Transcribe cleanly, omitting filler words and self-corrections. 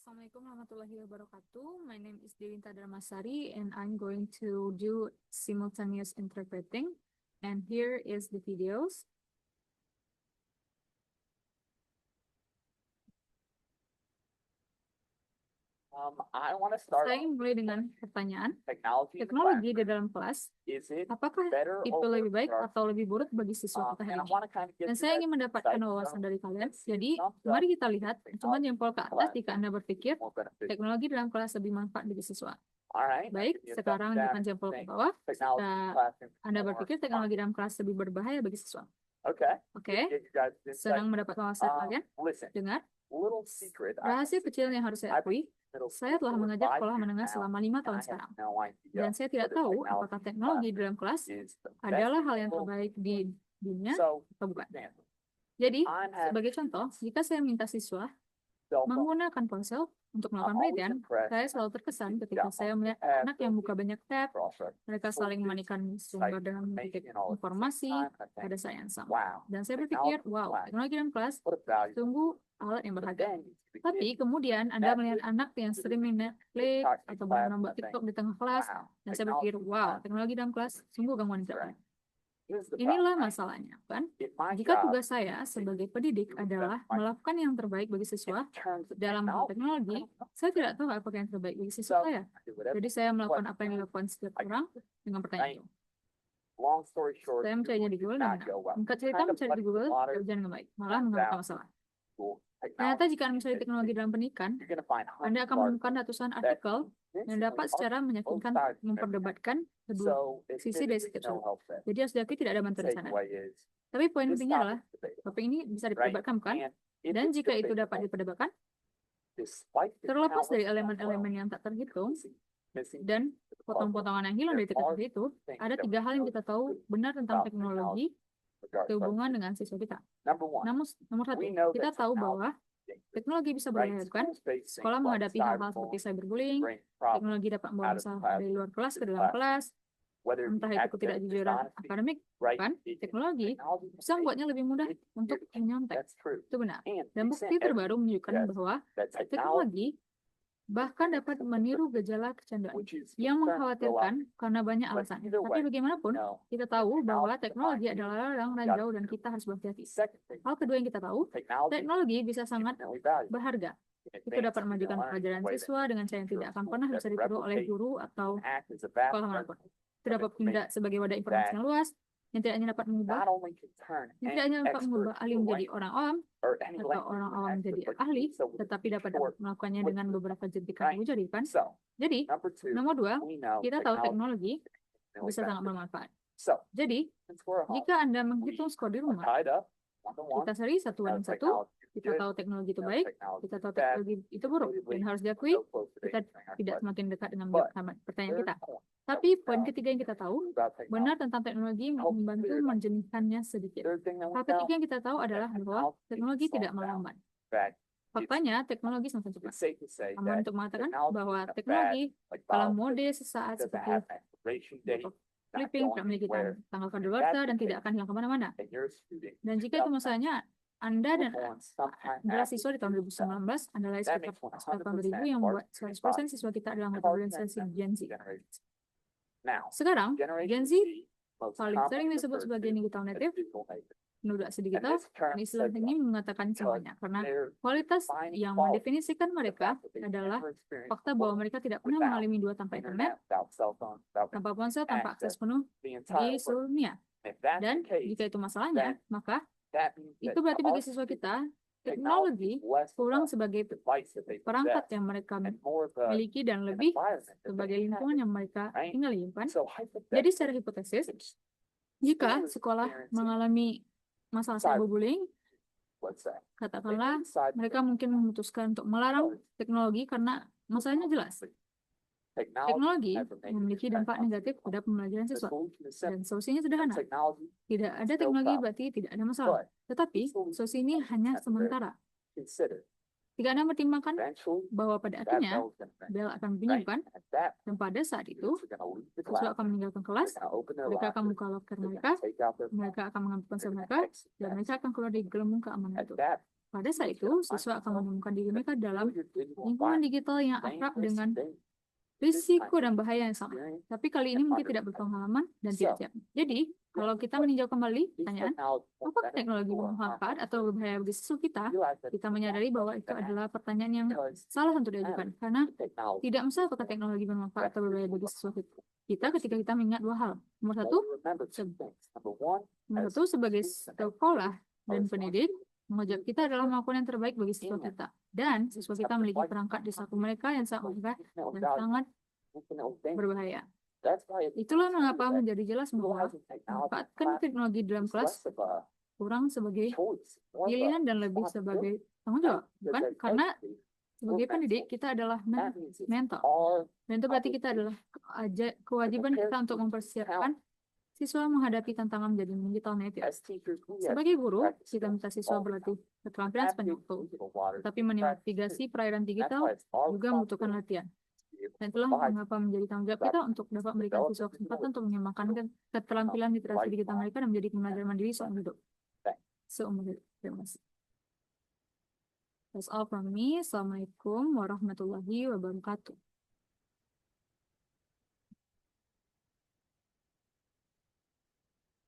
Assalamualaikum warahmatullahi wabarakatuh. My name is Dewinta Dharmasari and I'm going to do simultaneous interpreting. And here is the videos. I want to start Saya ingin mulai dengan pertanyaan, technology in the teknologi di classroom. dalam kelas, Is it apakah better itu or lebih baik worse? atau lebih buruk bagi siswa kita hari And I ini? want to kind of get Dan to saya that ingin mendapatkan side wawasan of dari kalian. let's see Jadi, thumbs up mari kita lihat, if cuma technology jempol ke in atas class jika Anda berpikir more beneficial. teknologi dalam kelas lebih manfaat bagi siswa. All right. Baik, Give me a sekarang thumbs down bukan if you jempol ke think bawah. technology in Jika classroom is Anda more berpikir teknologi dalam kelas lebih berbahaya bagi siswa. Okay. Oke, Get you guys this side. senang mendapat wawasan kalian. Listen, Dengar, little secret. rahasia kecil yang harus saya akui, saya telah mengajar sekolah menengah selama 5 tahun and I have sekarang. no idea Dan saya tidak whether tahu technology apakah in teknologi class dalam kelas is the best adalah hal in yang the world. terbaik di dunia So, atau bukan. example, Jadi, I'm having sebagai contoh, jika saya minta siswa cell phone. menggunakan ponsel untuk melakukan I'm always penelitian, impressed. saya selalu terkesan ketika Yeah. saya melihat anak yang buka banyak tab, Cross-reference. mereka saling memandikan sumber dengan mengutip informasi pada saat yang sama. Wow. Dan saya berpikir, wow, teknologi dalam kelas What a value. sungguh alat yang But berharga. then the Tapi kid kemudian Anda melihat anak yang streaming Netflix TikTok in atau class, menambah I think, TikTok di tengah kelas, wow, dan saya technology berpikir, in wow, class teknologi dalam kelas sungguh gangguan is tidak. great. Here's the Inilah problem, right? masalahnya, kan? If my Jika job tugas saya sebagai pendidik adalah melakukan yang terbaik bagi siswa in terms of dalam hal technology, teknologi, saya tidak tahu apa yang terbaik bagi so siswa saya. I do whatever. Jadi saya melakukan apa yang dilakukan setiap orang dengan pertanyaan itu. Long story short, Saya mencarinya di Google did dan not go well. singkat cerita Kind of mencari di muddied Google the water. tidak berjalan dengan baik, malah menambahkan masalah. School Ternyata technology. jika Anda mencari teknologi dalam pendidikan, You're going to find Anda hundreds akan of menemukan ratusan artikel yang dapat secara meyakinkan memperdebatkan kedua sisi dari setiap sudut. Jadi harus diakui tidak ada bantuan di sana. Tapi poin pentingnya adalah topik ini bisa diperdebatkan, bukan? Dan jika itu dapat diperdebatkan, terlepas dari elemen-elemen yang tak terhitung dan potong-potongan yang hilang dari teknologi itu, ada 3 hal yang kita tahu benar tentang teknologi sehubungan dengan siswa kita. Nomor 1, kita tahu bahwa teknologi bisa membahayakan. Sekolah menghadapi hal-hal seperti cyberbullying, teknologi dapat membawa masalah dari luar kelas ke dalam kelas, entah itu ketidakjujuran akademik, kan? Teknologi bisa membuatnya lebih mudah untuk menyontek. Itu benar. Dan bukti terbaru menunjukkan bahwa teknologi bahkan dapat meniru gejala kecanduan yang mengkhawatirkan karena banyak alasan. Tapi bagaimanapun, kita tahu bahwa teknologi adalah ladang ranjau dan kita harus berhati-hati. Hal kedua yang kita tahu, teknologi bisa sangat berharga. Itu dapat memajukan pelajaran siswa dengan cara yang tidak akan pernah bisa ditiru oleh guru atau sekolah manapun. Itu dapat bertindak sebagai wadah informasi yang luas, yang tidak hanya dapat mengubah ahli menjadi orang awam, atau orang awam menjadi ahli, tetapi dapat melakukannya dengan beberapa jentikan ujar, kan? Jadi, nomor 2, kita tahu teknologi bisa sangat bermanfaat. Jadi, jika Anda menghitung skor di rumah, kita seri 1 banding 1, kita tahu teknologi itu baik, kita tahu teknologi itu buruk, dan harus diakui, kita tidak semakin dekat dengan pertanyaan kita. Tapi poin ketiga yang kita tahu, benar tentang teknologi membantu menjernihkannya sedikit. Hal ketiga yang kita tahu adalah bahwa teknologi tidak melambat. Faktanya, teknologi sangat cepat. Namun untuk mengatakan bahwa teknologi dalam mode sesaat seperti flipping tidak memiliki tanggal kadaluarsa dan tidak akan hilang kemana-mana. Dan jika itu masalahnya, Anda adalah siswa di tahun 2019, adalah sekitar tahun 2000 yang membuat 100% siswa kita adalah generasi Gen Z. Sekarang, Gen Z paling sering disebut sebagai digital native. Menurut digital, istilah ini mengatakan semuanya, karena kualitas yang mendefinisikan mereka adalah fakta bahwa mereka tidak pernah mengalami 2 tanpa internet, tanpa ponsel, tanpa akses penuh di seluruh dunia. Dan jika itu masalahnya, maka itu berarti bagi siswa kita, teknologi kurang sebagai perangkat yang mereka miliki dan lebih sebagai lingkungan yang mereka tinggali, kan? Jadi secara hipotesis, jika sekolah mengalami masalah cyberbullying, katakanlah mereka mungkin memutuskan untuk melarang teknologi karena masalahnya jelas. Teknologi memiliki dampak negatif pada pembelajaran siswa, dan solusinya sederhana. Tidak ada teknologi berarti tidak ada masalah. Tetapi solusi ini hanya sementara. Jika Anda mempertimbangkan bahwa pada akhirnya bel akan bunyikan, dan pada saat itu siswa akan meninggalkan kelas, mereka akan membuka loker mereka akan mengambil ponsel mereka, dan mereka akan keluar dari gelembung keamanan itu. Pada saat itu, siswa akan menemukan diri mereka dalam lingkungan digital yang akrab dengan risiko dan bahaya yang sama. Tapi kali ini mungkin tidak berpengalaman dan tidak siap. Jadi, kalau kita meninjau kembali pertanyaan, apakah teknologi bermanfaat atau berbahaya bagi siswa kita menyadari bahwa itu adalah pertanyaan yang salah untuk diajukan. Karena tidak masalah apakah teknologi bermanfaat atau berbahaya bagi siswa kita ketika kita mengingat dua hal. Nomor satu, sebagai sekolah dan pendidik, tanggung kita adalah melakukan yang terbaik bagi siswa kita. Dan siswa kita memiliki perangkat di saku mereka yang sangat mudah dan sangat berbahaya. Itulah mengapa menjadi jelas bahwa memanfaatkan teknologi dalam kelas kurang sebagai pilihan dan lebih sebagai tanggung jawab. Bukan karena sebagai pendidik kita adalah mentor. Dan itu berarti kita adalah kewajiban kita untuk mempersiapkan siswa menghadapi tantangan menjadi digital native. Sebagai guru, kita minta siswa berlatih keterampilan sepanjang waktu. Tetapi menavigasi perairan digital juga membutuhkan latihan. Dan itulah mengapa menjadi tanggung jawab kita untuk dapat memberikan siswa kesempatan untuk mengembangkan keterampilan literasi digital mereka dan menjadi pembelajar mandiri seumur hidup. Terima kasih. That's all from me. Assalamualaikum warahmatullahi wabarakatuh.